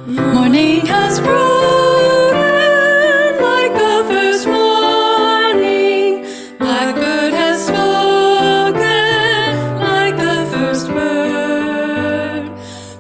Morning has broken like the first morning. Blackbird has spoken like the first bird.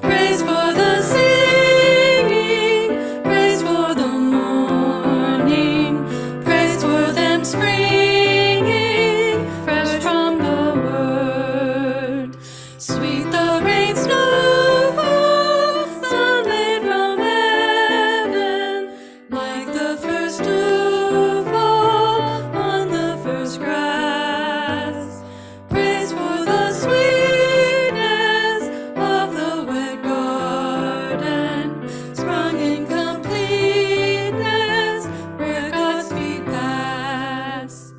Praise for the singing, praise for the morning, praise for them springing fresh from the word. Sweet the rain, snowfall, sunlit from heaven, like the first dew fall on the first grass. Praise for the sweetness of the wet garden, sprung in completeness where God's feet pass.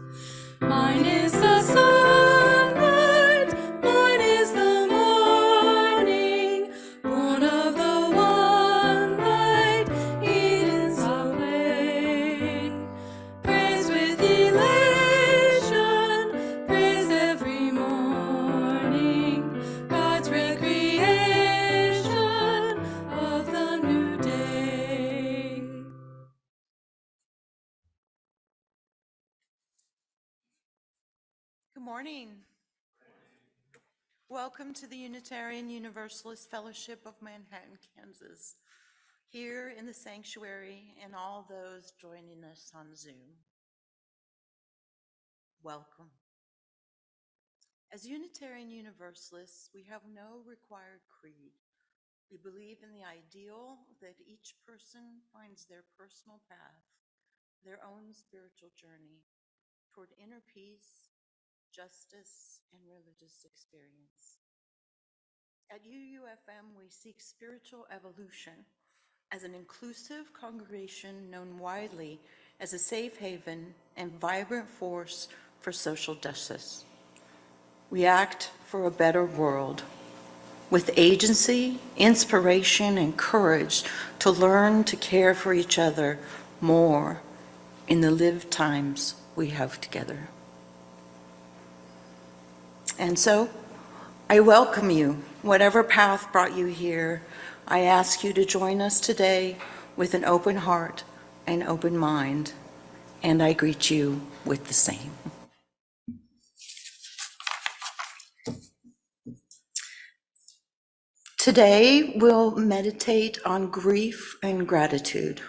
Mine is the sunlight, mine is the morning, born of the one light, Eden's flame. Praise with elation, praise every morning, God's recreation of the new day. Good morning. Welcome to the Unitarian Universalist Fellowship of Manhattan, Kansas, here in the sanctuary and all those joining us on Zoom. Welcome. As Unitarian Universalists, we have no required creed. We believe in the ideal that each person finds their personal path, their own spiritual journey toward inner peace, justice, and religious experience. At UUFM, we seek spiritual evolution as an inclusive congregation known widely as a safe haven and vibrant force for social justice. We act for a better world with agency, inspiration, and courage to learn to care for each other more in the lived times we have together. And so, I welcome you, whatever path brought you here. I ask you to join us today with an open heart and open mind, and I greet you with the same. Today, we'll meditate on grief and gratitude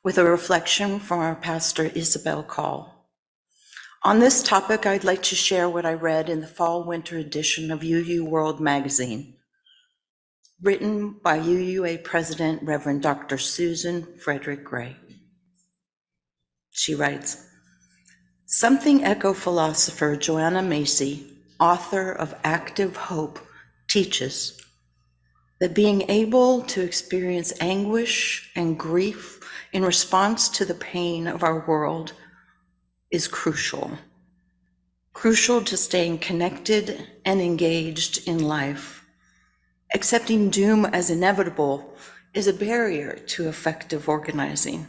with a reflection from our pastor, Isabel Call. On this topic, I'd like to share what I read in the fall-winter edition of UU World magazine, written by UUA President Reverend Dr. Susan Frederick Gray. She writes, "Something eco-philosopher Joanna Macy, author of Active Hope, teaches that being able to experience anguish and grief in response to the pain of our world is crucial to staying connected and engaged in life. Accepting doom as inevitable is a barrier to effective organizing."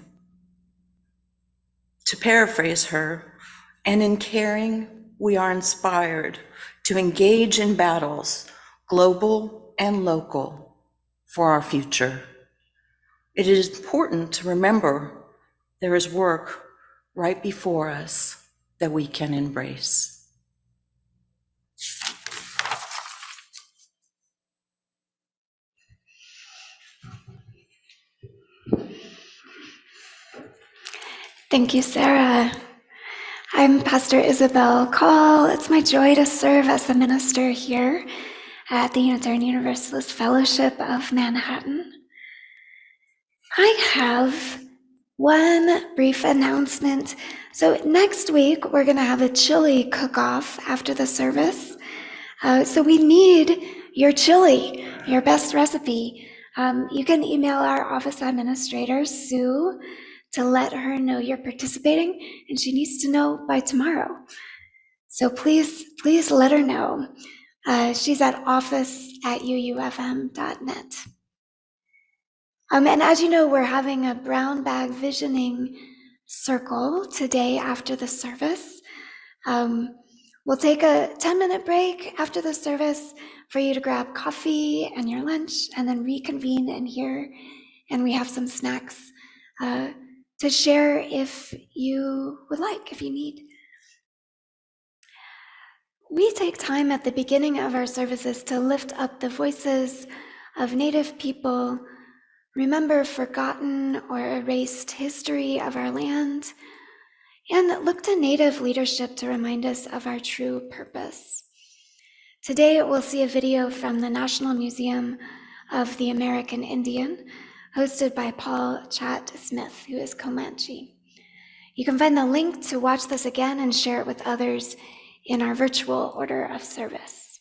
To paraphrase her, and in caring, we are inspired to engage in battles, global and local, for our future. It is important to remember there is work right before us that we can embrace. Thank you, Sarah. I'm Pastor Isabel Call. It's my joy to serve as the minister here at the Unitarian Universalist Fellowship of Manhattan. I have one brief announcement. So next week, we're going to have a chili cook-off after the service. So we need your chili, your best recipe. You can email our office administrator, Sue, to let her know you're participating, and she needs to know by tomorrow. So please let her know. She's at office@uufm.net. And as you know, we're having a brown bag visioning circle today after the service. We'll take a 10-minute break after the service for you to grab coffee and your lunch, and then reconvene in here and we have some snacks to share if you would like, if you need. We take time at the beginning of our services to lift up the voices of Native people, remember forgotten or erased history of our land, and look to Native leadership to remind us of our true purpose. Today, we'll see a video from the National Museum of the American Indian, hosted by Paul Chat Smith, who is Comanche. You can find the link to watch this again and share it with others in our virtual order of service.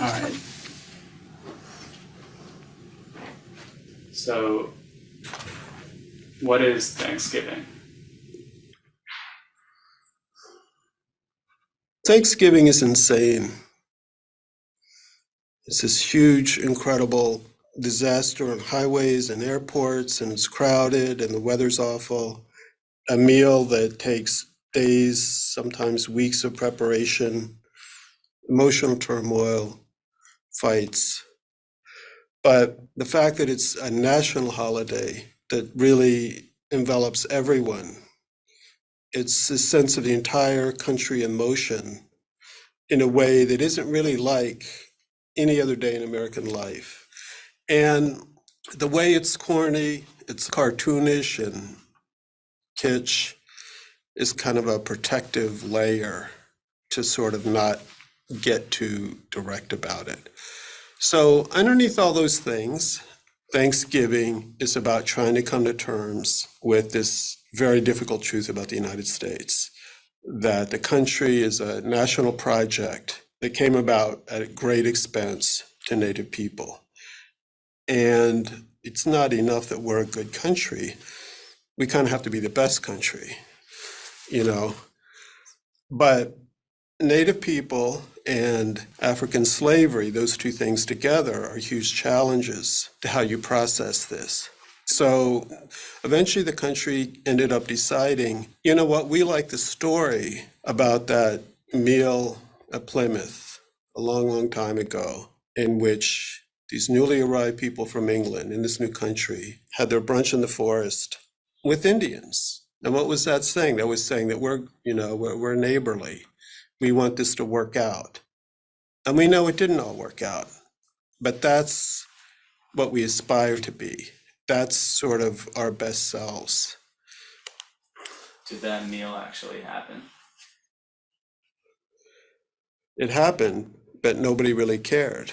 All right. So, what is Thanksgiving? Thanksgiving is insane. It's this huge, incredible disaster on highways and airports, and it's crowded and the weather's awful. A meal that takes days, sometimes weeks of preparation, emotional turmoil, fights. But the fact that it's a national holiday that really envelops everyone, it's a sense of the entire country in motion in a way that isn't really like any other day in American life. And the way it's corny, it's cartoonish and kitsch, is kind of a protective layer to sort of not get too direct about it. So underneath all those things, Thanksgiving is about trying to come to terms with this very difficult truth about the United States, that the country is a national project that came about at great expense to Native people. And it's not enough that we're a good country. We kind of have to be the best country, you know. But Native people and African slavery, those two things together, are huge challenges to how you process this. So eventually the country ended up deciding, you know what, we like the story about that meal at Plymouth a long, long time ago, in which these newly arrived people from England in this new country had their brunch in the forest with Indians. And what was that saying? That was saying that we're neighborly. We want this to work out. And we know it didn't all work out, but that's what we aspire to be. That's sort of our best selves. Did that meal actually happen? It happened, but nobody really cared.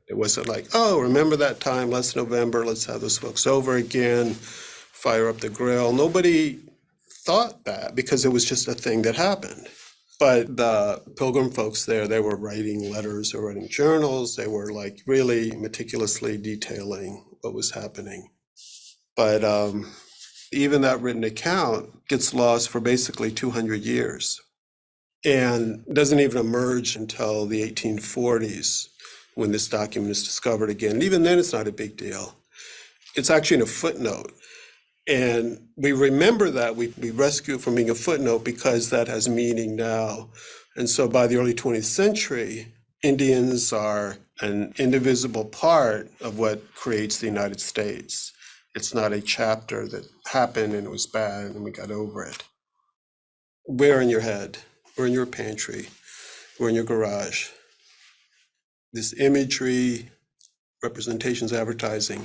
It wasn't like, oh, remember that time last November, let's have those folks over again, fire up the grill. Nobody thought that because it was just a thing that happened. But the Pilgrim folks there, they were writing letters or writing journals. They were like really meticulously detailing what was happening. But even that written account gets lost for basically 200 years and doesn't even emerge until the 1840s when this document is discovered again. And even then, it's not a big deal. It's actually in a footnote. And we remember that, we rescue it from being a footnote because that has meaning now. And so by the early 20th century, Indians are an indivisible part of what creates the United States. It's not a chapter that happened and it was bad and we got over it. We're in your head, we're in your pantry, we're in your garage. This imagery, representations, advertising,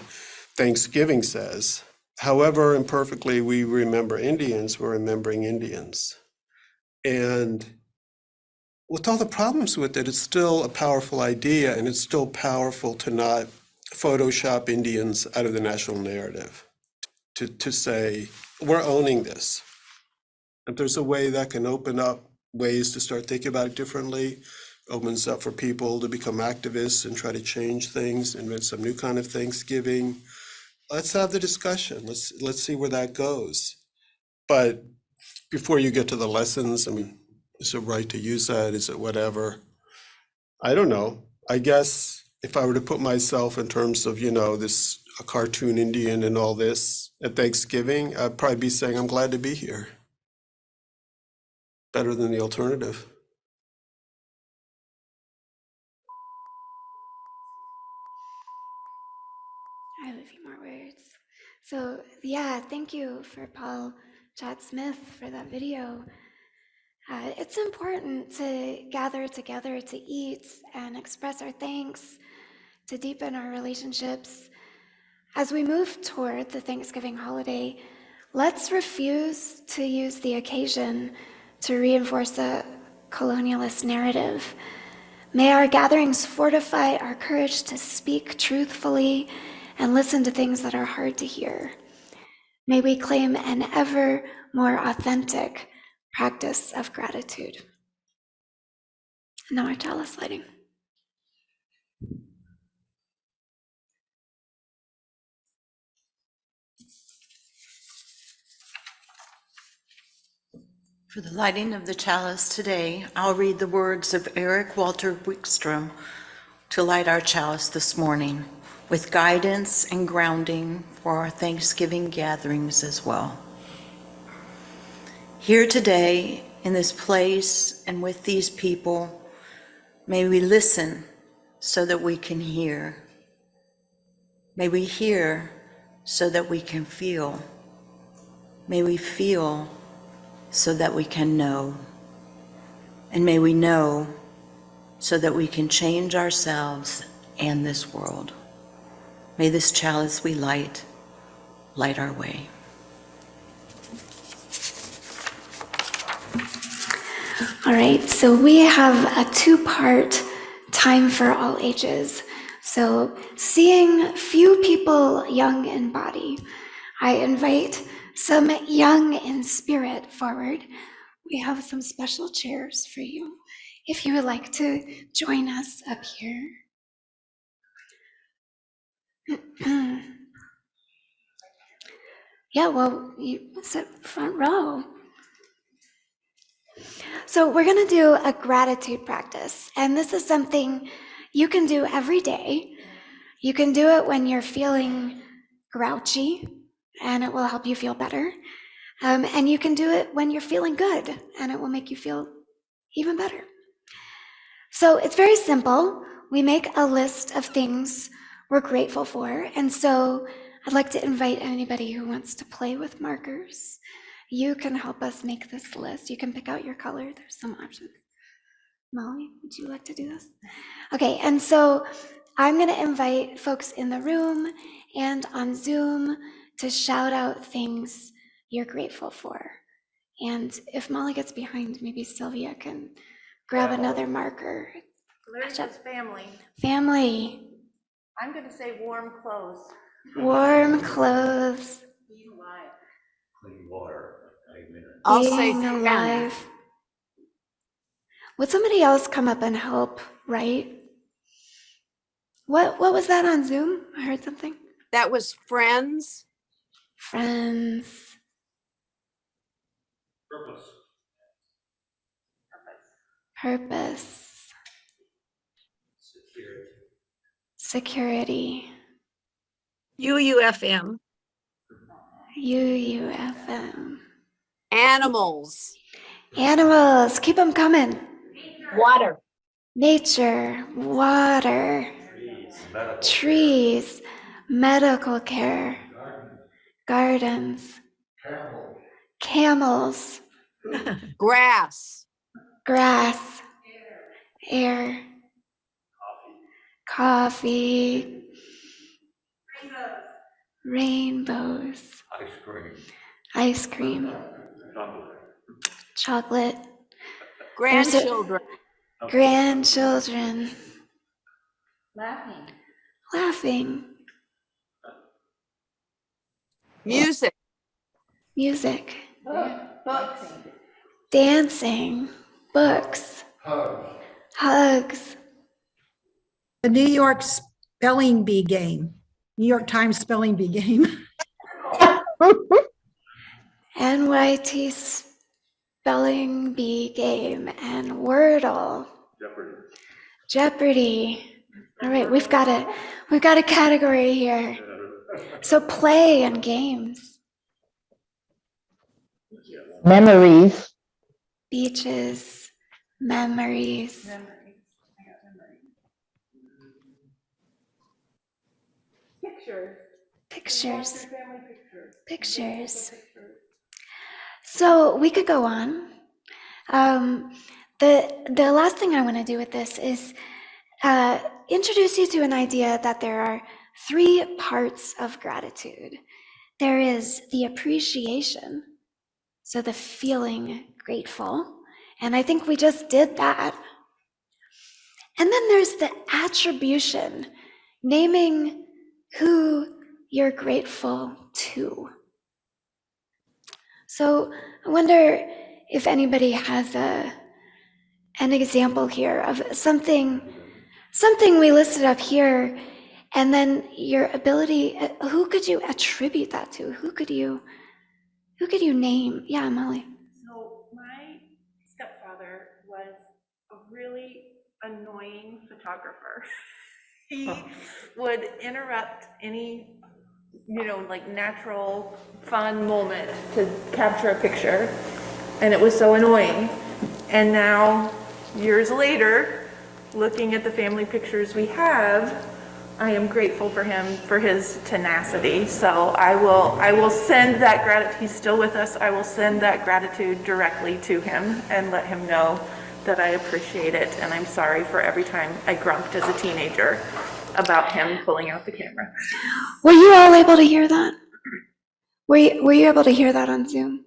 Thanksgiving says, however imperfectly we remember Indians, we're remembering Indians. And with all the problems with it, it's still a powerful idea, and it's still powerful to not Photoshop Indians out of the national narrative, to say, we're owning this. If there's a way that can open up ways to start thinking about it differently, opens up for people to become activists and try to change things, invent some new kind of Thanksgiving. Let's have the discussion. Let's see where that goes. But before you get to the lessons, I mean, is it right to use that? Is it whatever? I don't know. I guess if I were to put myself in terms of, this a cartoon Indian and all this at Thanksgiving, I'd probably be saying, I'm glad to be here. Better than the alternative. I have a few more words. So yeah, thank you for Paul Chad Smith for that video. It's important to gather together to eat and express our thanks, to deepen our relationships. As we move toward the Thanksgiving holiday, let's refuse to use the occasion to reinforce a colonialist narrative. May our gatherings fortify our courage to speak truthfully and listen to things that are hard to hear. May we claim an ever more authentic practice of gratitude. Now our chalice lighting. For the lighting of the chalice today, I'll read the words of Eric Walter Wickstrom to light our chalice this morning, with guidance and grounding for our Thanksgiving gatherings as well. Here today, in this place and with these people, may we listen so that we can hear. May we hear so that we can feel. May we feel so that we can know. And may we know so that we can change ourselves and this world. May this chalice we light our way. All right, so we have a two-part time for all ages. So seeing few people young in body, I invite some young in spirit forward. We have some special chairs for you if you would like to join us up here. Yeah, well, you sit front row. So we're going to do a gratitude practice, and this is something you can do every day. You can do it when you're feeling grouchy, and it will help you feel better. And you can do it when you're feeling good, and it will make you feel even better. So it's very simple. We make a list of things we're grateful for, and so I'd like to invite anybody who wants to play with markers. You can help us make this list. You can pick out your color. There's some options. Molly, would you like to do this? Okay, and so I'm going to invite folks in the room and on Zoom to shout out things you're grateful for. And if Molly gets behind, maybe Sylvia can grab another marker. Larry says family. Family. I'm going to say warm clothes. Warm clothes. Being alive. Clean water. Amen. I'll say Being friend. alive. Would somebody else come up and help, right? What was that on Zoom? I heard something. That was friends. Friends. Purpose. Purpose. Security. Security. UUFM. UUFM. Animals. Animals. Keep them coming. Water. Nature. Water. Trees. Medical care. Gardens. Camels. Grass. Grass. Air. Coffee. Rainbows. Ice cream. Ice cream. Chocolate. Grandchildren. Grandchildren. Laughing. Laughing. Music. Music. Books. Dancing. Books. Hugs. The New York Spelling Bee game, New York Times Spelling Bee game. NYT spelling bee game and Wordle. Jeopardy. All right, we've got a category here. So play and games, Memories. beaches, memories, pictures, pictures. So we could go on. The last thing I want to do with this is introduce you to an idea that there are three parts of gratitude. There is the appreciation, so the feeling grateful, and I think we just did that. And then there's the attribution, naming who you're grateful to. So I wonder if anybody has an example here of something we listed up here, and then your ability, who could you attribute that to? Who could you name? Yeah, Molly. So my stepfather was a really annoying photographer. He would interrupt any, like natural fun moment to capture a picture, and it was so annoying. And now, years later, looking at the family pictures we have, I am grateful for him for his tenacity. So I will send that gratitude. He's still with us. I will send that gratitude directly to him and let him know that I appreciate it. And I'm sorry for every time I grumped as a teenager about him pulling out the camera. Were you all able to hear that? Were you able to hear that on Zoom?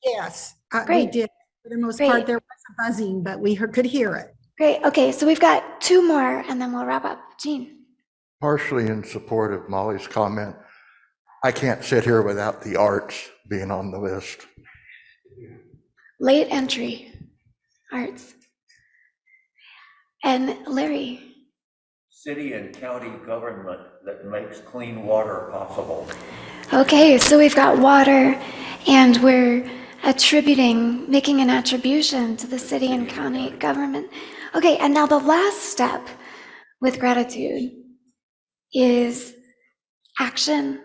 Yes, we Great. did. For the most Great. part, there was a buzzing, but we could hear it. Great. Okay, so we've got two more, and then we'll wrap up. Jean. Partially in support of Molly's comment, I can't sit here without the arts being on the list. Late entry, arts. And Larry. City and county government that makes clean water possible. Okay, so we've got water, and we're making an attribution to the city and county government. Okay, and now the last step with gratitude is action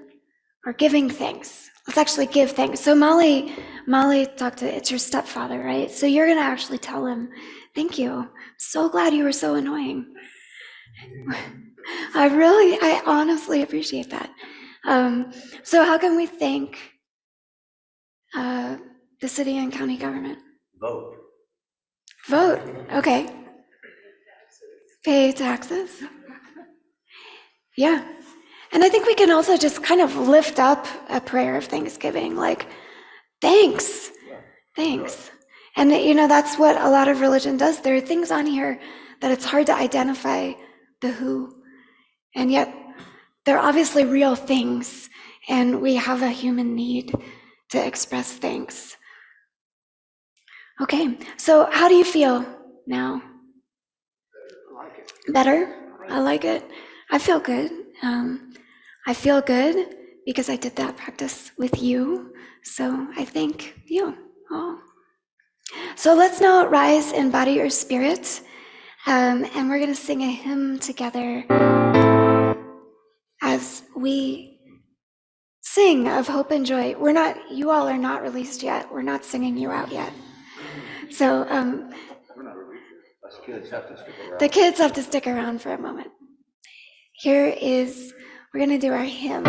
or giving thanks. Let's actually give thanks. So Molly it's your stepfather, right? So you're gonna actually tell him, thank you. So glad you were so annoying. I honestly appreciate that. So how can we thank the city and county government? Vote. Vote, okay. Pay taxes. Yeah. And I think we can also just kind of lift up a prayer of thanksgiving, like, thanks. And that's what a lot of religion does. There are things on here that it's hard to identify the who, and yet they're obviously real things, and we have a human need to express thanks. Okay, so how do you feel now? Better? I like it. I feel good. I feel good because I did that practice with you, so I thank you. Oh. So let's now rise in body or spirit, and we're going to sing a hymn together as we sing of hope and joy. You all are not released yet. We're not singing you out yet. So the kids have to stick around for a moment. We're going to do our hymn.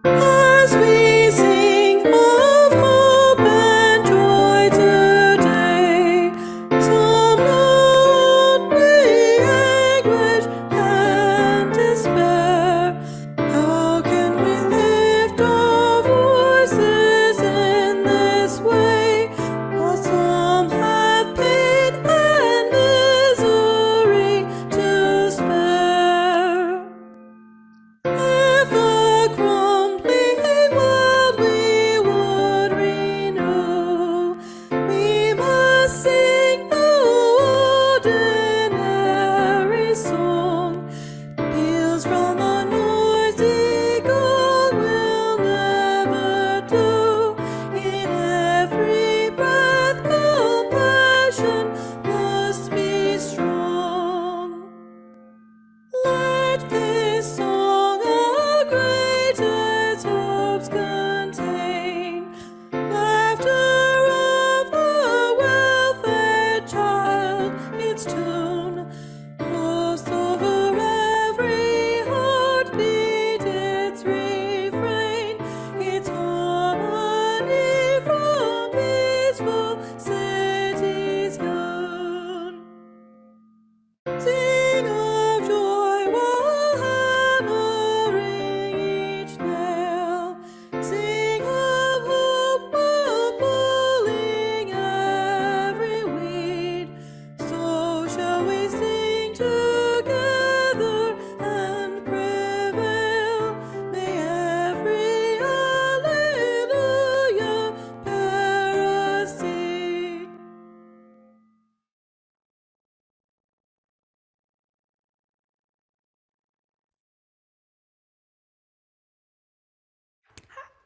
As we sing of hope and joy today, some lonely anguish and despair, how can we lift our voices in this way?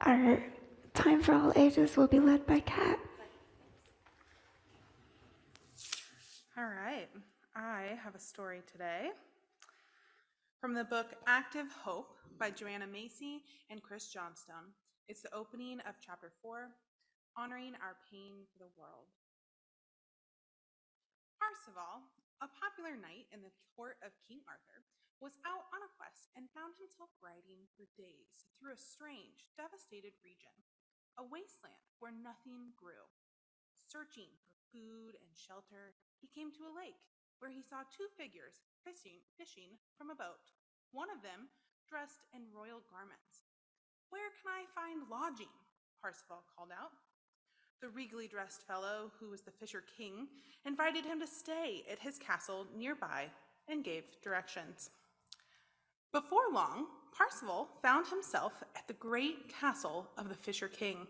Our time for all ages will be led by Kat. All right, I have a story today from the book Active Hope by Joanna Macy and Chris Johnstone. It's the opening of chapter 4, Honoring Our Pain for the World. Parzival, a popular knight in the court of King Arthur, was out on a quest and found himself riding for days through a strange, devastated region, a wasteland where nothing grew. Searching for food and shelter, he came to a lake where he saw two figures fishing from a boat, one of them dressed in royal garments. "Where can I find lodging?" Parzival called out. The regally dressed fellow, who was the Fisher King, invited him to stay at his castle nearby and gave directions. Before long, Parzival found himself at the great castle of the Fisher King.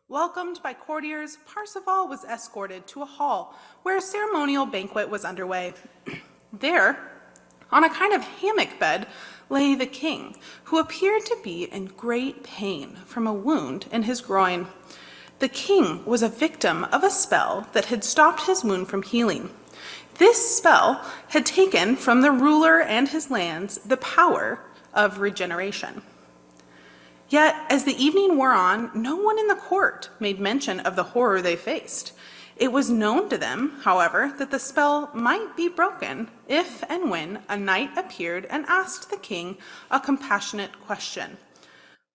Welcomed by courtiers, Parzival was escorted to a hall where a ceremonial banquet was underway. There, on a kind of hammock bed, lay the king, who appeared to be in great pain from a wound in his groin. The king was a victim of a spell that had stopped his wound from healing. This spell had taken from the ruler and his lands the power of regeneration. Yet, as the evening wore on, no one in the court made mention of the horror they faced. It was known to them, however, that the spell might be broken if and when a knight appeared and asked the king a compassionate question.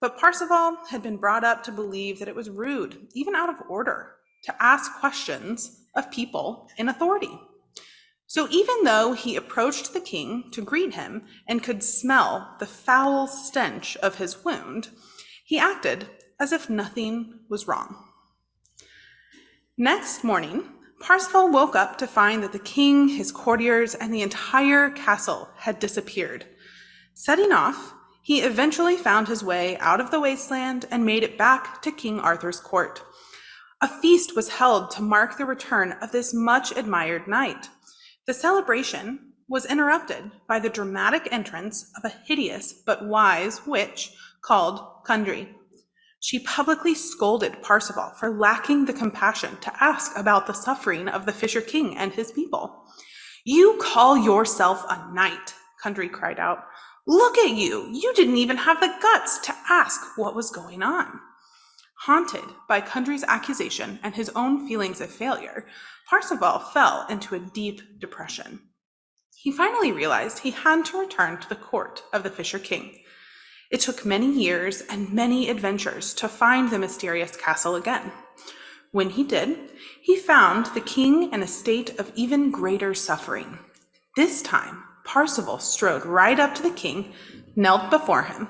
But Parzival had been brought up to believe that it was rude, even out of order, to ask questions of people in authority. So even though he approached the king to greet him and could smell the foul stench of his wound, he acted as if nothing was wrong. Next morning, Parzival woke up to find that the king, his courtiers, and the entire castle had disappeared. Setting off, he eventually found his way out of the wasteland and made it back to King Arthur's court. A feast was held to mark the return of this much-admired knight. The celebration was interrupted by the dramatic entrance of a hideous but wise witch called Kundry. She publicly scolded Parzival for lacking the compassion to ask about the suffering of the Fisher King and his people. "You call yourself a knight," Kundry cried out. "Look at you! You didn't even have the guts to ask what was going on." Haunted by Kundry's accusation and his own feelings of failure, Parzival fell into a deep depression. He finally realized he had to return to the court of the Fisher King. It took many years and many adventures to find the mysterious castle again. When he did, he found the king in a state of even greater suffering. This time, Parzival strode right up to the king, knelt before him.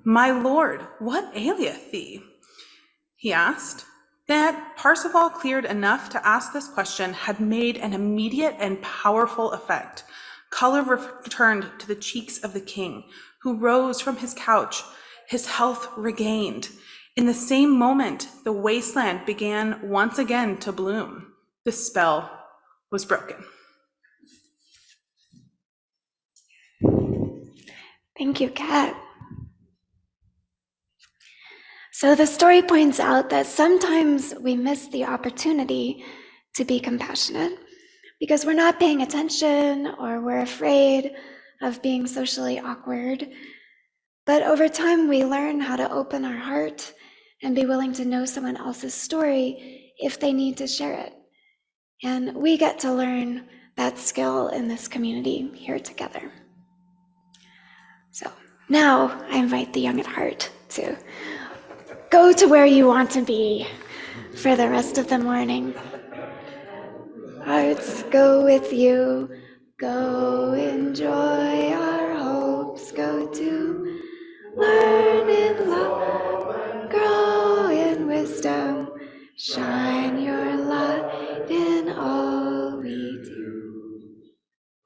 "My lord, what aileth thee?" he asked. That Parzival cleared enough to ask this question had made an immediate and powerful effect. Color returned to the cheeks of the king, who rose from his couch, his health regained. In the same moment, the wasteland began once again to bloom. The spell was broken. Thank you, Kat. So the story points out that sometimes we miss the opportunity to be compassionate because we're not paying attention or we're afraid of being socially awkward. But over time, we learn how to open our heart and be willing to know someone else's story if they need to share it. And we get to learn that skill in this community here together. So now I invite the young at heart to go to where you want to be for the rest of the morning. Hearts, go with you. Go enjoy our hopes. Go to learn in love, grow in wisdom, shine your light in all we do.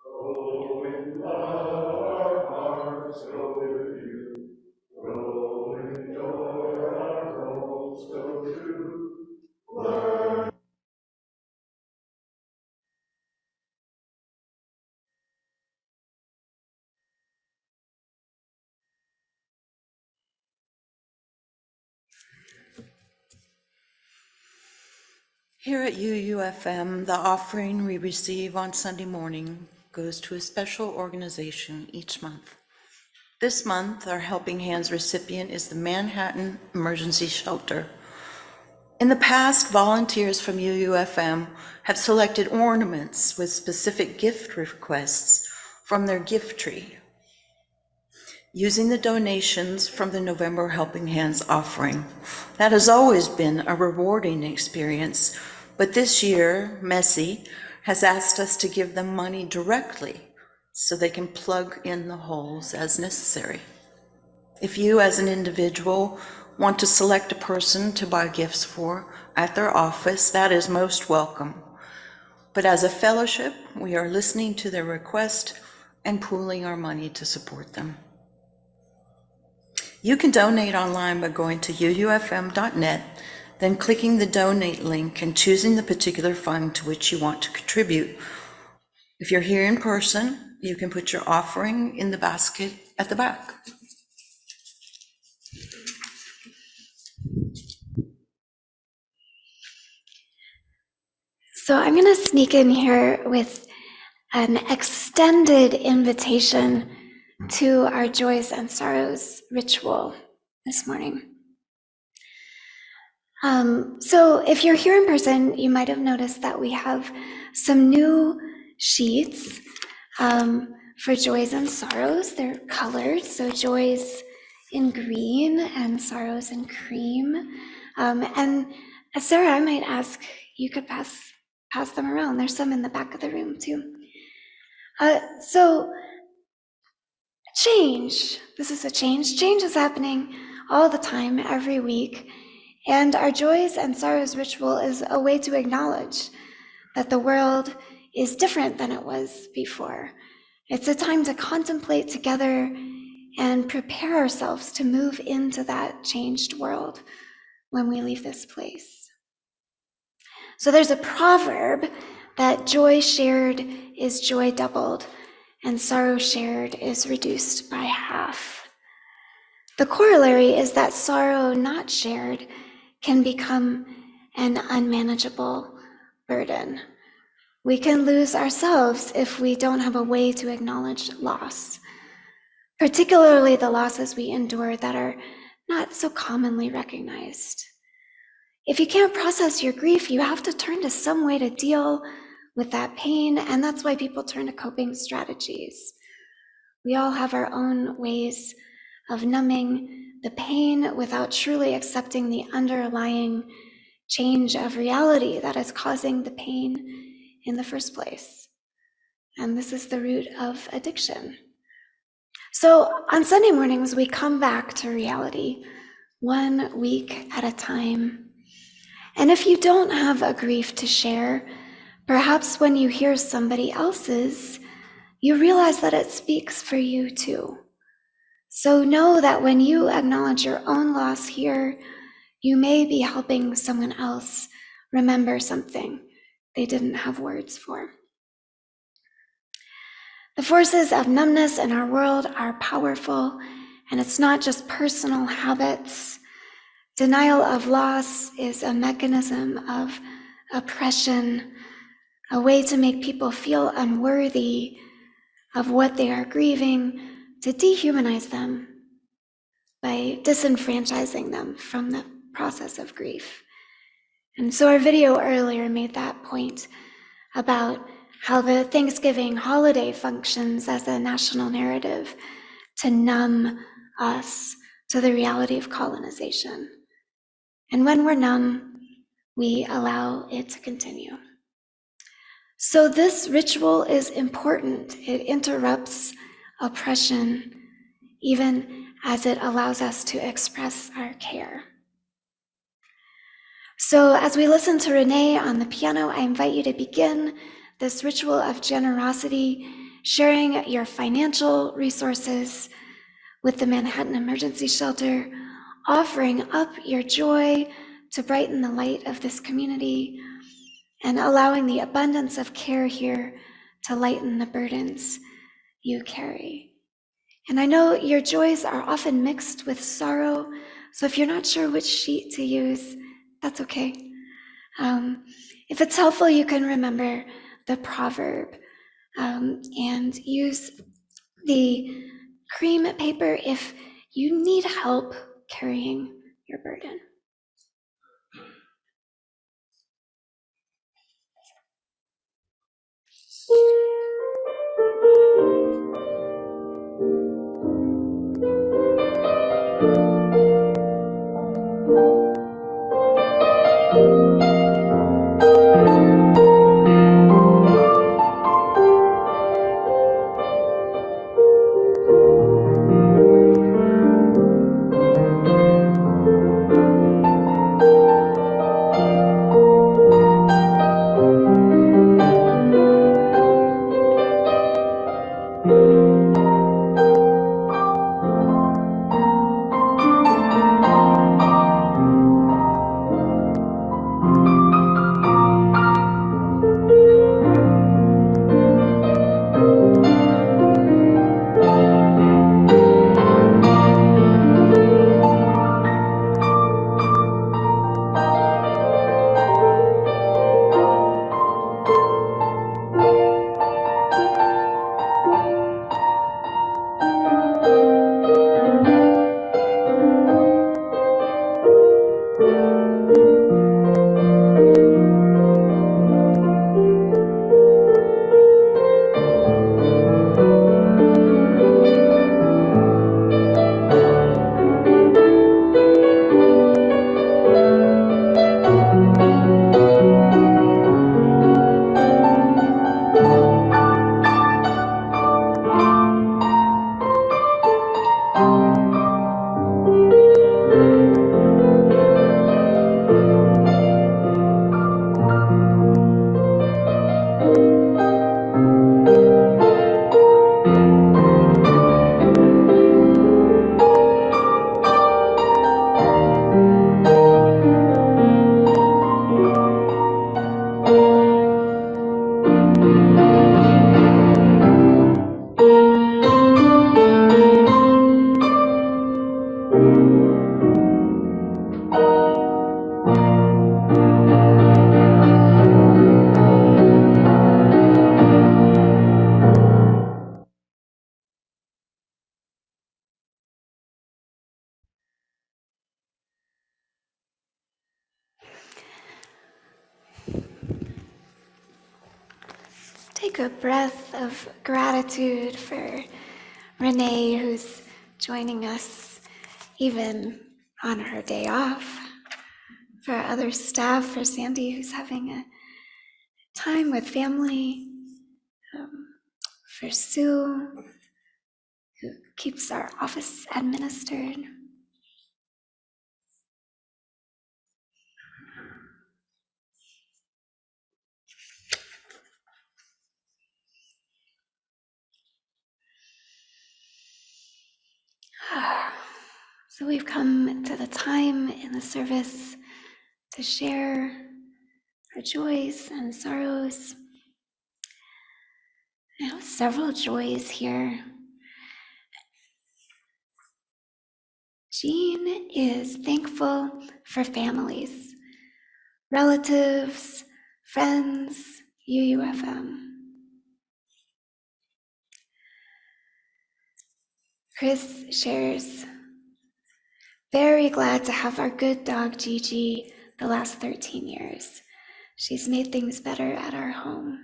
Oh, in love our hearts go with you. Grow in joy our hopes go to. Learn Here at UUFM, the offering we receive on Sunday morning goes to a special organization each month. This month, our Helping Hands recipient is the Manhattan Emergency Shelter. In the past, volunteers from UUFM have selected ornaments with specific gift requests from their gift tree, using the donations from the November Helping Hands offering. That has always been a rewarding experience, but this year, Messi has asked us to give them money directly so they can plug in the holes as necessary. If you, as an individual, want to select a person to buy gifts for at their office, that is most welcome. But as a fellowship, we are listening to their request and pooling our money to support them. You can donate online by going to uufm.net, then clicking the donate link and choosing the particular fund to which you want to contribute. If you're here in person, you can put your offering in the basket at the back. So I'm going to sneak in here with an extended invitation to our joys and sorrows ritual this morning. So if you're here in person, you might have noticed that we have some new sheets for joys and sorrows. They're colored, so joys in green and sorrows in cream. And Sarah, I might ask, you could pass them around. There's some in the back of the room too. So change, this is a change. Change is happening all the time, every week. And our joys and sorrows ritual is a way to acknowledge that the world is different than it was before. It's a time to contemplate together and prepare ourselves to move into that changed world when we leave this place. So there's a proverb that joy shared is joy doubled, and sorrow shared is reduced by half. The corollary is that sorrow not shared can become an unmanageable burden. We can lose ourselves if we don't have a way to acknowledge loss, particularly the losses we endure that are not so commonly recognized. If you can't process your grief, you have to turn to some way to deal with that pain, and that's why people turn to coping strategies. We all have our own ways of numbing the pain without truly accepting the underlying change of reality that is causing the pain in the first place. And this is the root of addiction. So on Sunday mornings, we come back to reality 1 week at a time. And if you don't have a grief to share, perhaps when you hear somebody else's, you realize that it speaks for you too. So know that when you acknowledge your own loss here, you may be helping someone else remember something they didn't have words for. The forces of numbness in our world are powerful, and it's not just personal habits. Denial of loss is a mechanism of oppression, a way to make people feel unworthy of what they are grieving, to dehumanize them by disenfranchising them from the process of grief. And so our video earlier made that point about how the Thanksgiving holiday functions as a national narrative to numb us to the reality of colonization. And when we're numb, we allow it to continue. So this ritual is important. It interrupts oppression, even as it allows us to express our care. So as we listen to Renee on the piano, I invite you to begin this ritual of generosity, sharing your financial resources with the Manhattan Emergency Shelter, offering up your joy to brighten the light of this community, and allowing the abundance of care here to lighten the burdens you carry. And I know your joys are often mixed with sorrow, so if you're not sure which sheet to use, that's okay. If it's helpful, you can remember the proverb and use the cream paper if you need help carrying your burden. Take a breath of gratitude for Renee, who's joining us even on her day off, for other staff, for Sandy, who's having a time with family, for Sue, who keeps our office administered. So we've come to the time in the service to share our joys and sorrows. I have several joys here. Jean is thankful for families, relatives, friends, UUFM. Chris shares, very glad to have our good dog Gigi the last 13 years. She's made things better at our home.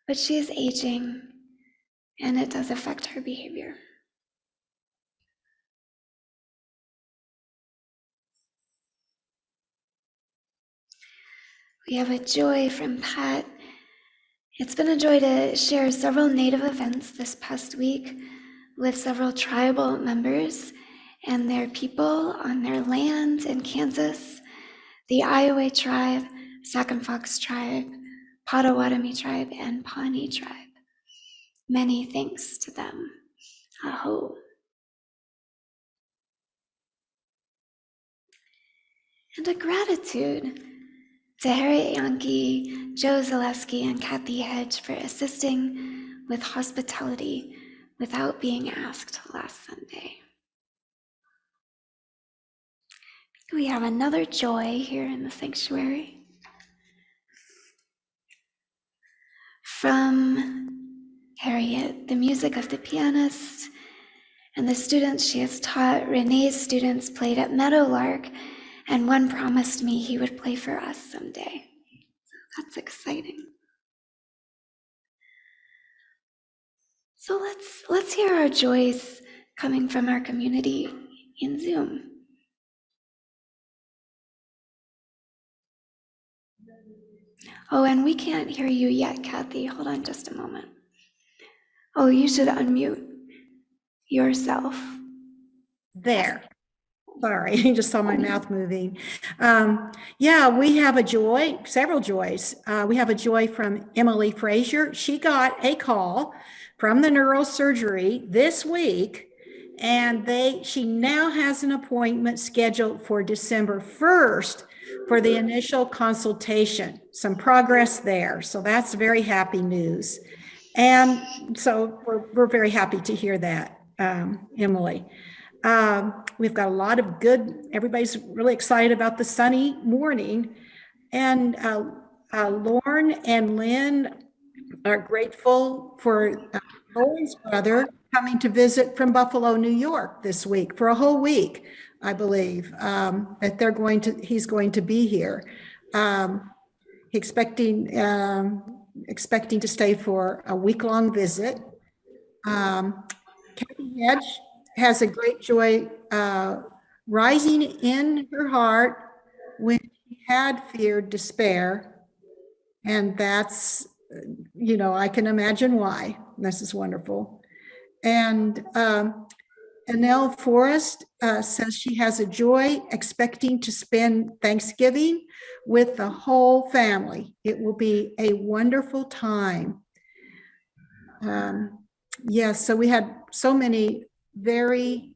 But she is aging, and it does affect her behavior. We have a joy from Pat. It's been a joy to share several Native events this past week with several tribal members and their people on their land in Kansas, the Iowa tribe, Sac and Fox tribe, Potawatomi tribe, and Pawnee tribe. Many thanks to them. Aho. And a gratitude to Harriet Yankee, Joe Zaleski, and Kathy Hedge for assisting with hospitality without being asked last Sunday. We have another joy here in the sanctuary. from Harriet, the music of the pianist, and the students she has taught. Renee's students played at Meadowlark, and one promised me he would play for us someday. That's exciting. So let's hear our joys coming from our community in Zoom. Oh, and we can't hear you yet, Kathy. Hold on just a moment. Oh, you should unmute yourself. There. Sorry, I just saw my mouth moving. Yeah, we have a joy, several joys. We have a joy from Emily Frazier. She got a call from the neurosurgery this week, and she now has an appointment scheduled for December 1st for the initial consultation. Some progress there, so that's very happy news. And so we're very happy to hear that, Emily. We've got a lot of everybody's really excited about the sunny morning. And Lauren and Lynn are grateful for Lauren's brother coming to visit from Buffalo, New York this week for a whole week, I believe, that he's going to be here. Expecting to stay for a week-long visit. Kathy Hedge has a great joy rising in her heart when she had feared despair. And that's, I can imagine why. This is wonderful. And Annelle Forrest says she has a joy expecting to spend Thanksgiving with the whole family. It will be a wonderful time. Yes, so we had so many very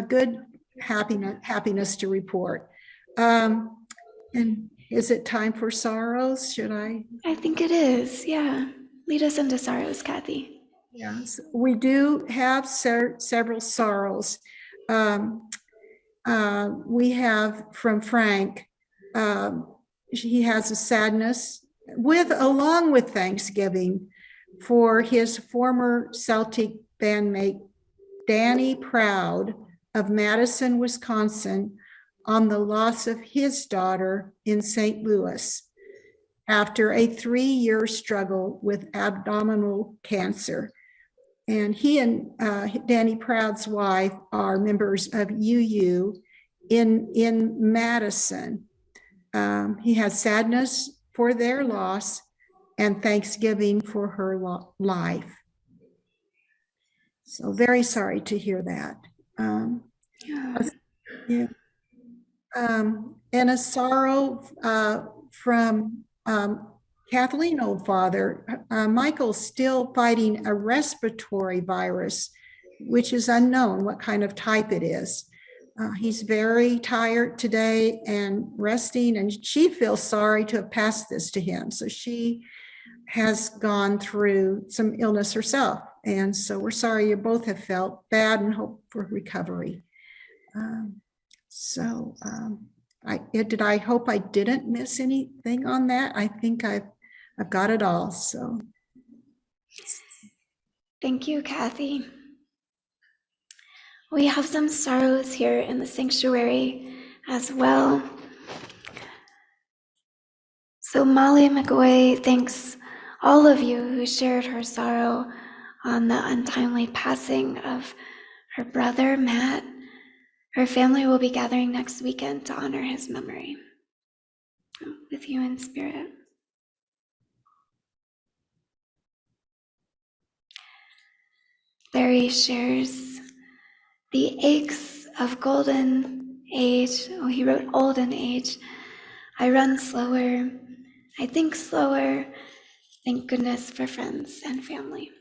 good happiness to report. And is it time for sorrows? Should I? I think it is, yeah. Lead us into sorrows, Kathy. Yes, we do have several sorrows. We have from Frank, he has a sadness along with Thanksgiving for his former Celtic bandmate, Danny Proud of Madison, Wisconsin, on the loss of his daughter in St. Louis after a 3-year struggle with abdominal cancer. And he and Danny Proud's wife are members of UU in Madison. He has sadness for their loss and thanksgiving for her life. So very sorry to hear that. Yeah. And a sorrow from Kathleen Oldfather. Michael's still fighting a respiratory virus, which is unknown what kind of type it is. He's very tired today and resting, and she feels sorry to have passed this to him. So she has gone through some illness herself. And so we're sorry you both have felt bad and hope for recovery. I hope I didn't miss anything on that. I think I've got it all, so. Thank you, Kathy. We have some sorrows here in the sanctuary as well. So Molly McGoy thanks all of you who shared her sorrow on the untimely passing of her brother, Matt. Her family will be gathering next weekend to honor his memory. With you in spirit. Larry shares the aches of golden age. Oh, he wrote olden age. I run slower. I think slower. Thank goodness for friends and family.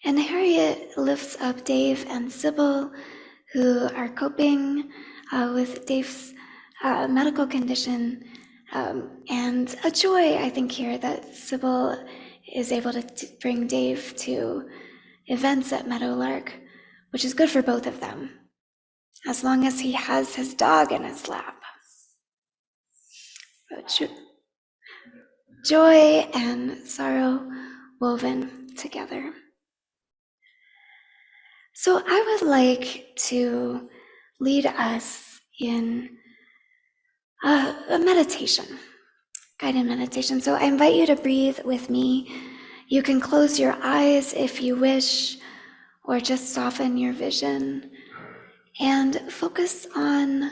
And Harriet lifts up Dave and Sybil, who are coping with Dave's medical condition, and a joy, I think, here that Sybil is able to bring Dave to events at Meadowlark, which is good for both of them, as long as he has his dog in his lap. Joy and sorrow woven together. So I would like to lead us in a meditation, guided meditation. So I invite you to breathe with me. You can close your eyes if you wish, or just soften your vision and focus on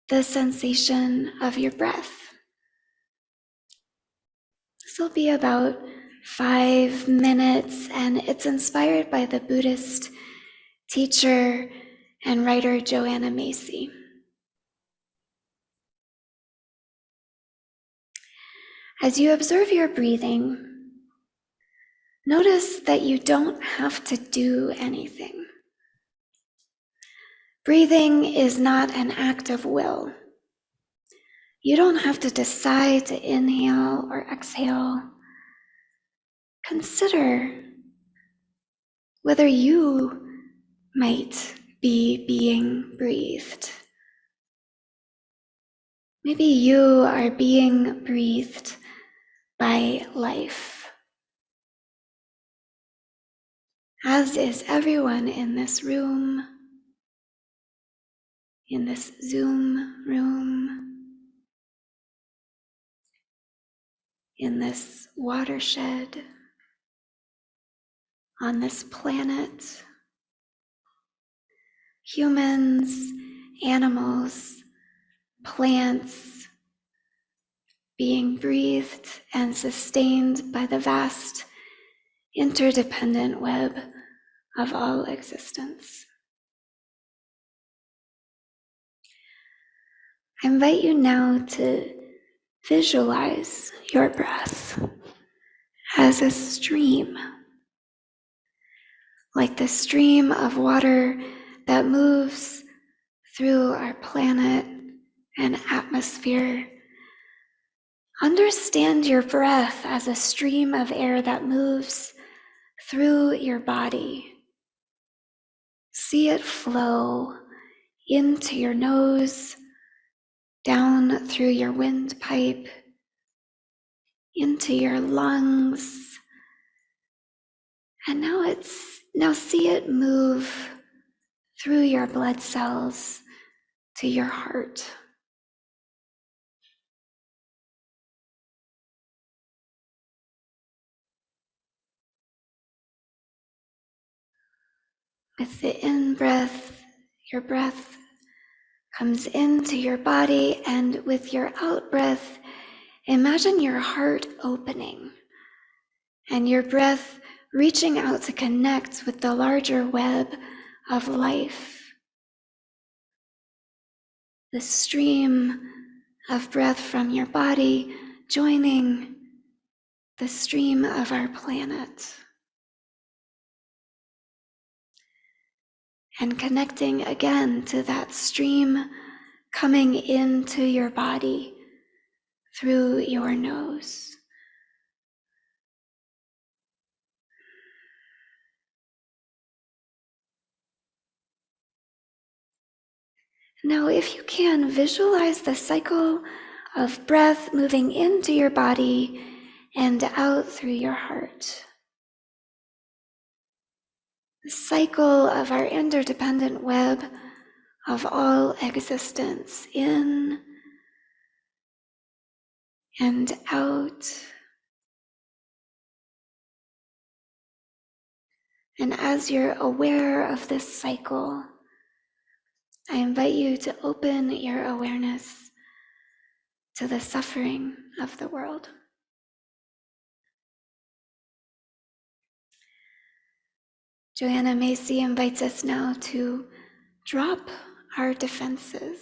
the sensation of your breath. This will be about 5 minutes, and it's inspired by the Buddhist teacher and writer Joanna Macy. As you observe your breathing, notice that you don't have to do anything. Breathing is not an act of will. You don't have to decide to inhale or exhale. Consider whether you might be being breathed. Maybe you are being breathed by life, as is everyone in this room, in this Zoom room, in this watershed, on this planet. Humans, animals, plants, being breathed and sustained by the vast interdependent web of all existence. I invite you now to visualize your breath as a stream, like the stream of water that moves through our planet and atmosphere. Understand your breath as a stream of air that moves through your body. See it flow into your nose, down through your windpipe, into your lungs, and now see it move through your blood cells to your heart. With the in-breath, your breath comes into your body, and with your out-breath, imagine your heart opening and your breath reaching out to connect with the larger web of life. The stream of breath from your body joining the stream of our planet, and connecting again to that stream coming into your body through your nose. Now, if you can, visualize the cycle of breath moving into your body and out through your heart. The cycle of our interdependent web of all existence, in and out. And as you're aware of this cycle, I invite you to open your awareness to the suffering of the world. Joanna Macy invites us now to drop our defenses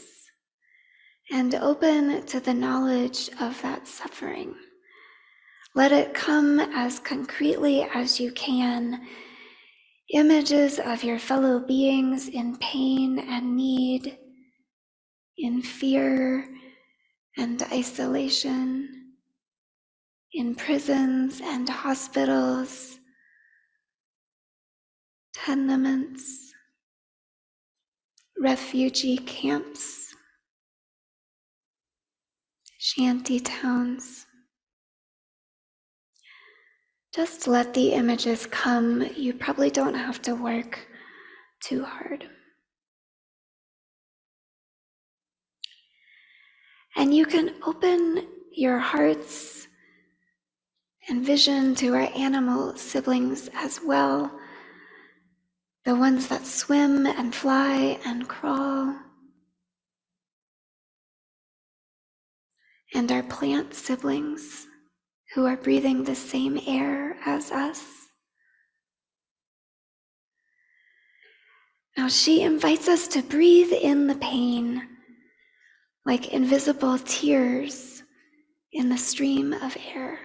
and open to the knowledge of that suffering. Let it come as concretely as you can. Images of your fellow beings in pain and need, in fear and isolation, in prisons and hospitals, tenements, refugee camps, shanty towns. Just let the images come. You probably don't have to work too hard. And you can open your hearts and vision to our animal siblings as well, the ones that swim and fly and crawl, and our plant siblings who are breathing the same air as us. Now she invites us to breathe in the pain like invisible tears in the stream of air.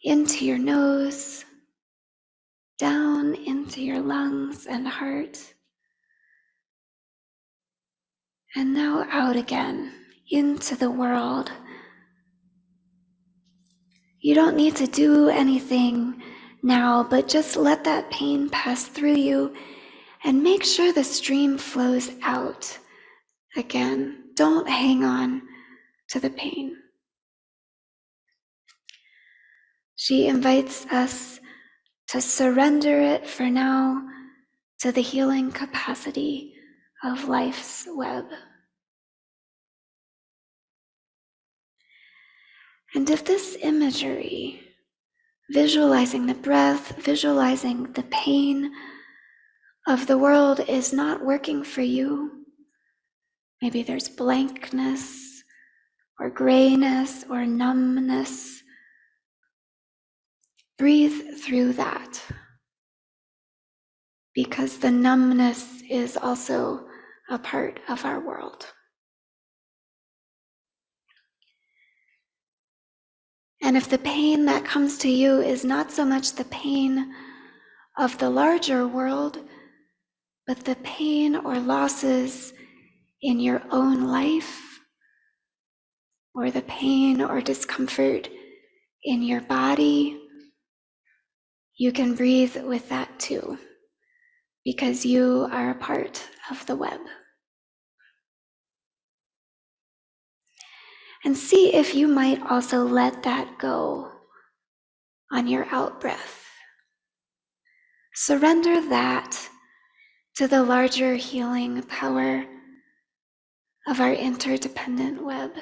Into your nose, down into your lungs and heart, and now out again into the world. You don't need to do anything now, but just let that pain pass through you and make sure the stream flows out again. Don't hang on to the pain. She invites us to surrender it for now to the healing capacity of life's web. And if this imagery, visualizing the breath, visualizing the pain of the world is not working for you, maybe there's blankness or grayness or numbness, breathe through that, because the numbness is also a part of our world. And if the pain that comes to you is not so much the pain of the larger world, but the pain or losses in your own life, or the pain or discomfort in your body, you can breathe with that too, because you are a part of the web. And see if you might also let that go on your out breath. Surrender that to the larger healing power of our interdependent web.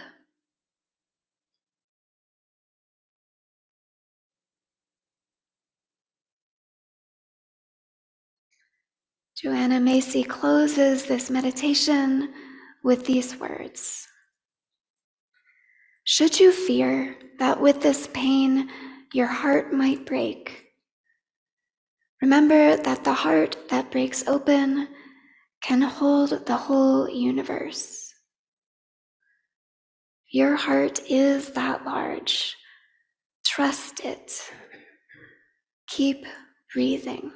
Joanna Macy closes this meditation with these words. Should you fear that with this pain your heart might break, remember that the heart that breaks open can hold the whole universe. Your heart is that large. Trust it. Keep breathing.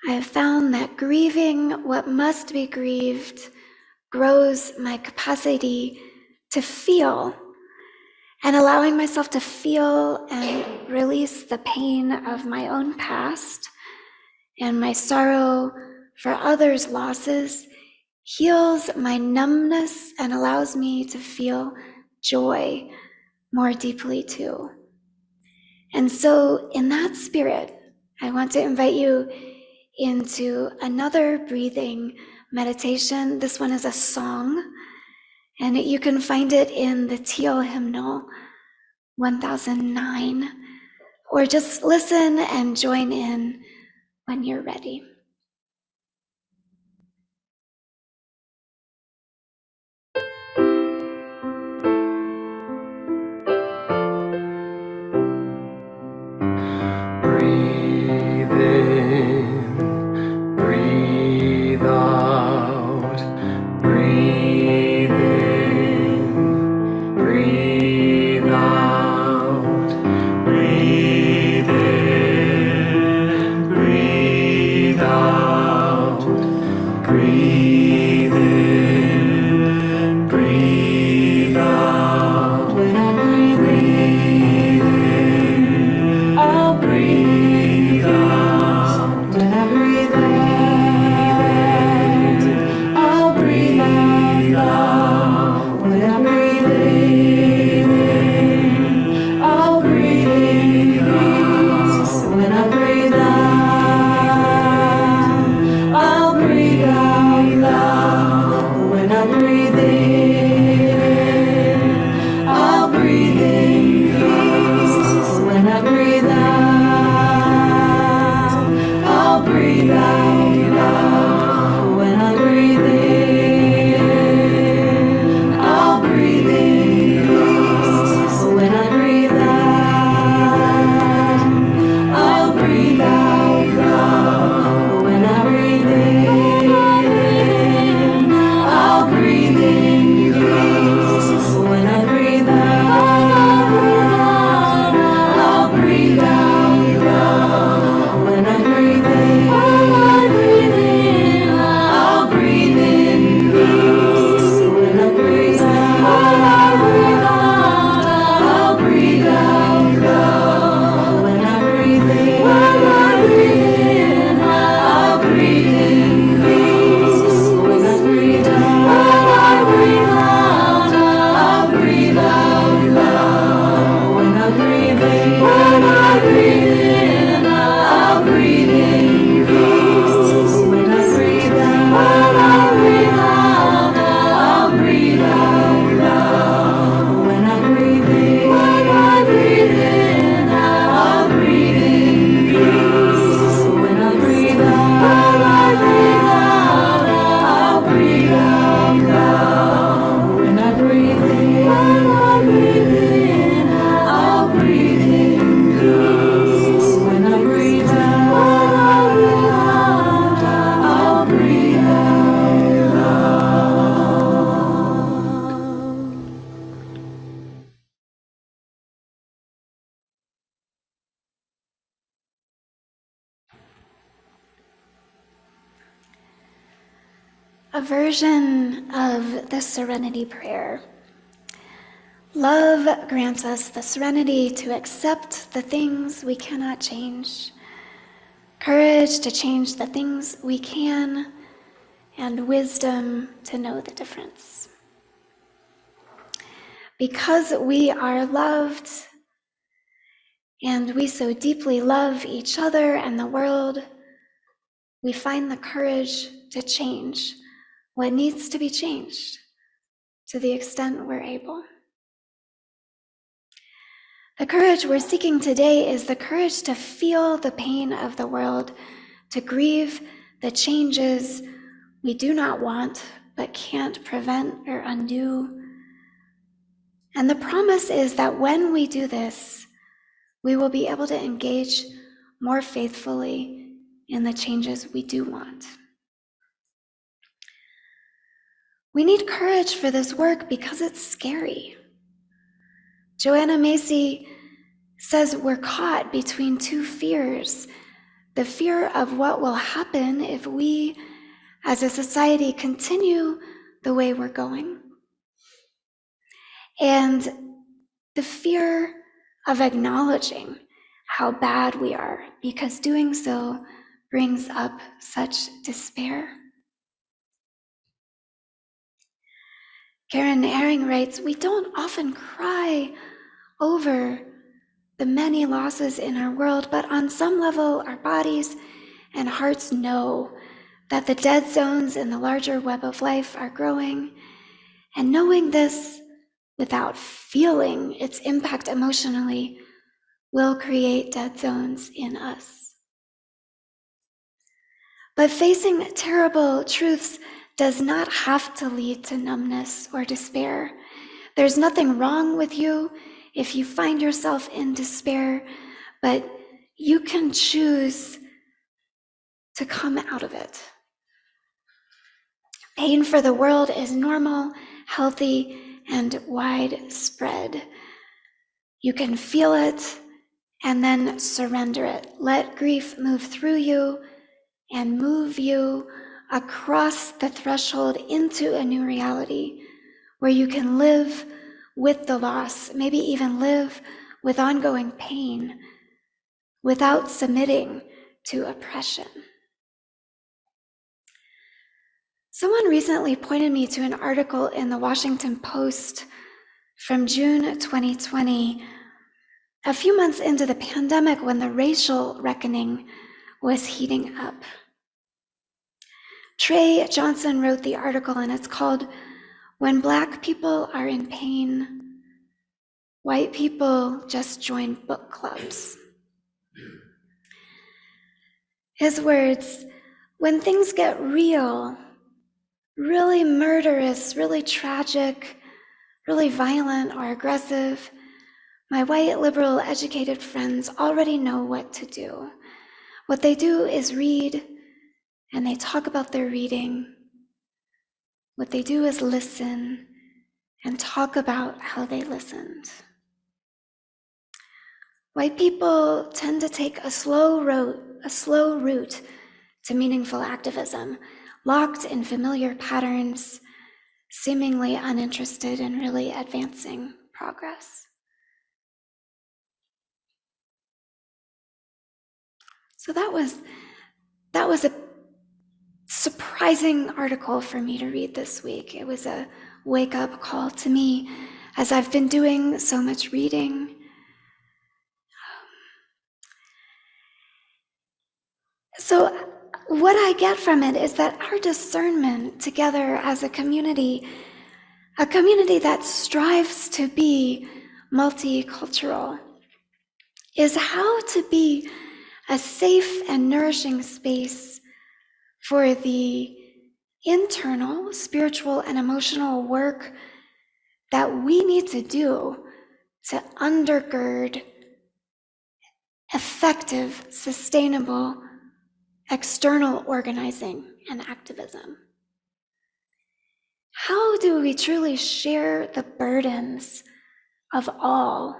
I have found that grieving what must be grieved grows my capacity to feel, and allowing myself to feel and release the pain of my own past and my sorrow for others' losses heals my numbness and allows me to feel joy more deeply too. And so in that spirit, I want to invite you into another breathing meditation. This one is a song, and you can find it in the Teal Hymnal 1009, or just listen and join in when you're ready. a version of the serenity prayer. Love grants us the serenity to accept the things we cannot change, courage to change the things we can, and wisdom to know the difference. Because we are loved, and we so deeply love each other and the world, we find the courage to change what needs to be changed to the extent we're able. The courage we're seeking today is the courage to feel the pain of the world, to grieve the changes we do not want but can't prevent or undo. And the promise is that when we do this, we will be able to engage more faithfully in the changes we do want. We need courage for this work because it's scary. Joanna Macy says we're caught between two fears: the fear of what will happen if we, as a society, continue the way we're going, and the fear of acknowledging how bad we are, because doing so brings up such despair. Karen Herring writes, "We don't often cry over the many losses in our world, but on some level, our bodies and hearts know that the dead zones in the larger web of life are growing, and knowing this without feeling its impact emotionally will create dead zones in us." But facing terrible truths does not have to lead to numbness or despair. There's nothing wrong with you if you find yourself in despair, but you can choose to come out of it. Pain for the world is normal, healthy, and widespread. You can feel it and then surrender it. Let grief move through you and move you across the threshold into a new reality where you can live with the loss, maybe even live with ongoing pain without submitting to oppression. Someone recently pointed me to an article in the Washington Post from June 2020, a few months into the pandemic when the racial reckoning was heating up. Trey Johnson wrote the article, and it's called "When Black People Are in Pain, White People Just Join Book Clubs." His words, "When things get real, really murderous, really tragic, really violent or aggressive, my white, liberal, educated friends already know what to do. What they do is read, and they talk about their reading. What they do is listen and talk about how they listened." White people tend to take a slow route to meaningful activism, locked in familiar patterns, seemingly uninterested in really advancing progress. So that was a surprising article for me to read this week. It was a wake-up call to me as I've been doing so much reading. So what I get from it is that our discernment together as a community that strives to be multicultural, is how to be a safe and nourishing space for the internal, spiritual, and emotional work that we need to do to undergird effective, sustainable, external organizing and activism. How do we truly share the burdens of all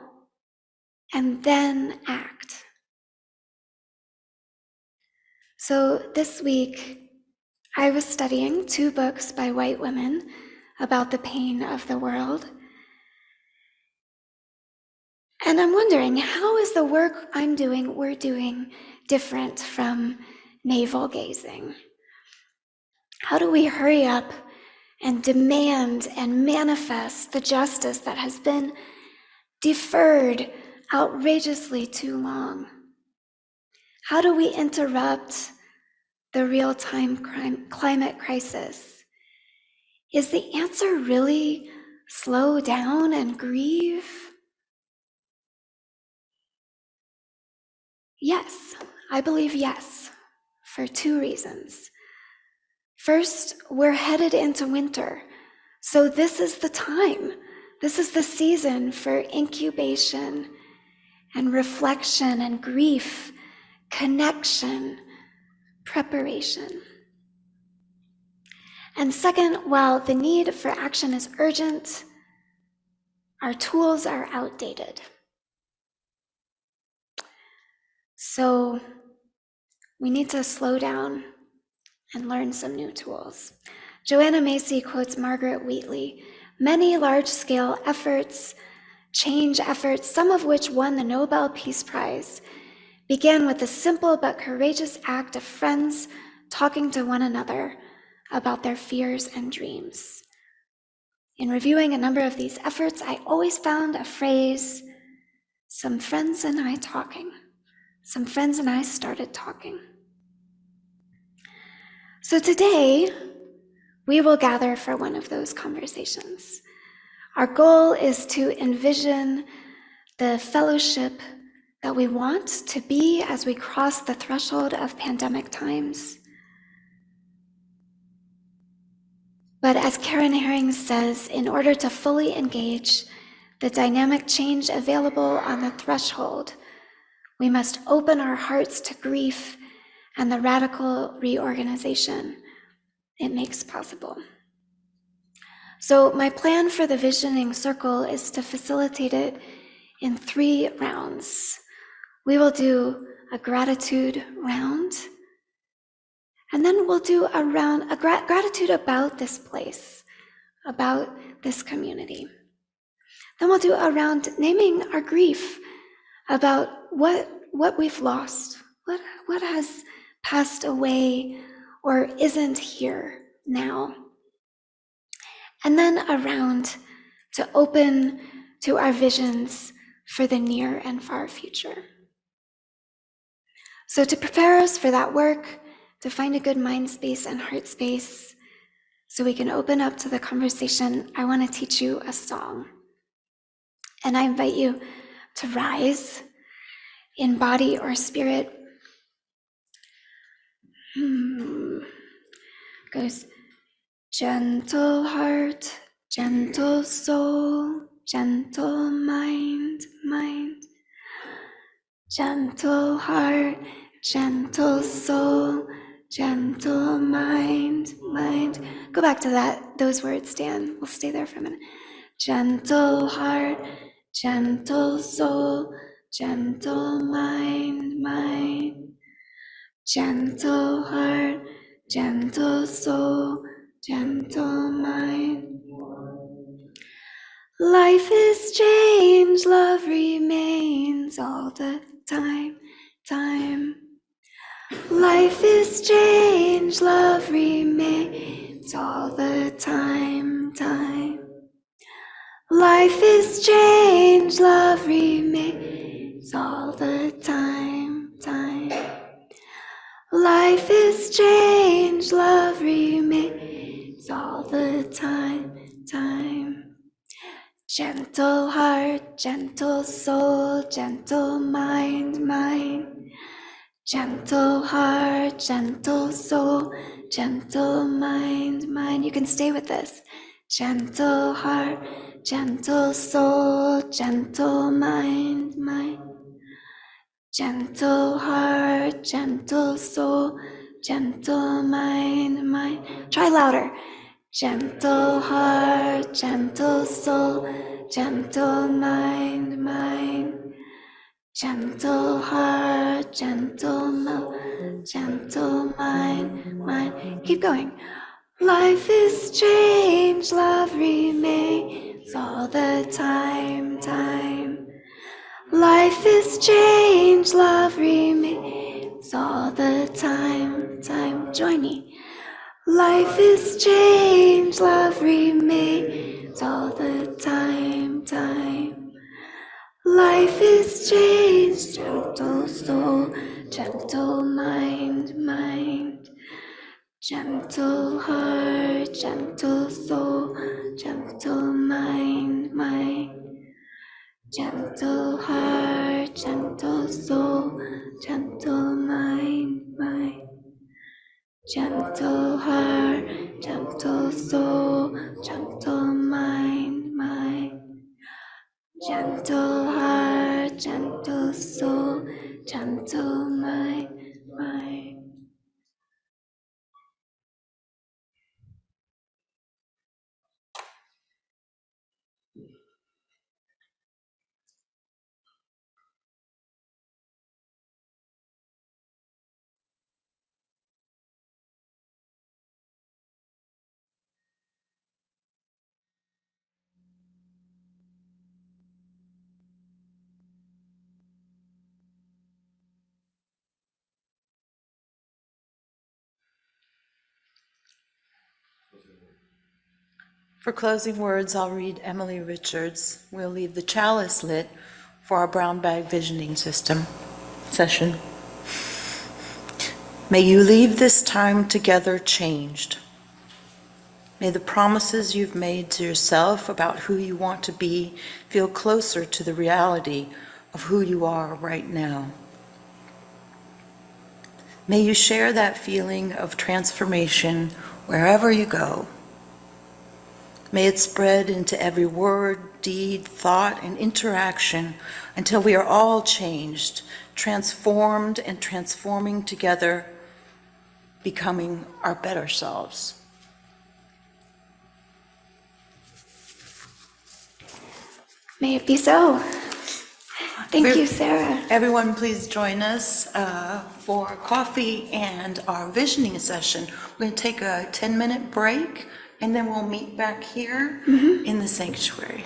and then act? So this week, I was studying 2 books by white women about the pain of the world. And I'm wondering, how is the work we're doing, different from navel gazing? How do we hurry up and demand and manifest the justice that has been deferred outrageously too long? How do we interrupt the real-time climate crisis? Is the answer really slow down and grieve? Yes, I believe yes, for 2 reasons. First, we're headed into winter, so this is the time. This is the season for incubation and reflection and grief, connection, preparation. And second, while the need for action is urgent, our tools are outdated. So we need to slow down and learn some new tools. Joanna Macy quotes Margaret Wheatley, "Many large-scale efforts, change efforts, some of which won the Nobel Peace Prize, began with the simple but courageous act of friends talking to one another about their fears and dreams." In reviewing a number of these efforts, I always found a phrase, "Some friends and I talking." Some friends and I started talking. So today, we will gather for one of those conversations. Our goal is to envision the fellowship that we want to be as we cross the threshold of pandemic times. But as Karen Herring says, in order to fully engage the dynamic change available on the threshold, we must open our hearts to grief and the radical reorganization it makes possible. So my plan for the visioning circle is to facilitate it in 3 rounds. We will do a gratitude round, and then we'll do a gratitude about this place, about this community. Then we'll do a round naming our grief about what we've lost, what has passed away or isn't here now. And then a round to open to our visions for the near and far future. So to prepare us for that work, to find a good mind space and heart space so we can open up to the conversation, I want to teach you a song. And I invite you to rise in body or spirit. Goes, gentle heart, gentle soul, gentle mind, mind. Gentle heart, gentle soul, gentle mind, mind. Go back to those words, Dan. We'll stay there for a minute. Gentle heart, gentle soul, gentle mind, mind. Gentle heart, gentle soul, gentle mind. Life is change, love remains all the time, time. Life is change, love remains all the time, time. Life is change, love remains all the time, time. Life is change, love remains all the time, time. Gentle heart, gentle soul, gentle mind, mind. Gentle heart, gentle soul, gentle mind, mind. You can stay with this. Gentle heart, gentle soul, gentle mind, mind. Gentle heart, gentle soul, gentle mind, mind. Try louder. Gentle heart, gentle soul, gentle mind, mind. Gentle heart, gentle mouth, gentle mind. Keep going. Life is change, love remains all the time. Life is change, love remains all the time. Join me. Life is change, love remains all the time. Life is change, gentle soul, gentle mind. Gentle heart, gentle soul, gentle mind. Gentle heart, gentle soul, gentle mind. Gentle heart, gentle soul, gentle mind. Gentle heart, gentle soul, gentle mind. For closing words, I'll read Emily Richards. We'll leave the chalice lit for our brown bag visioning session. May you leave this time together changed. May the promises you've made to yourself about who you want to be feel closer to the reality of who you are right now. May you share that feeling of transformation wherever you go. May it spread into every word, deed, thought, and interaction until we are all changed, transformed, and transforming together, becoming our better selves. May it be so. Thank you, Sarah. Everyone, please join us for coffee and our visioning session. We're going to take a 10-minute break, and then we'll meet back here in the sanctuary.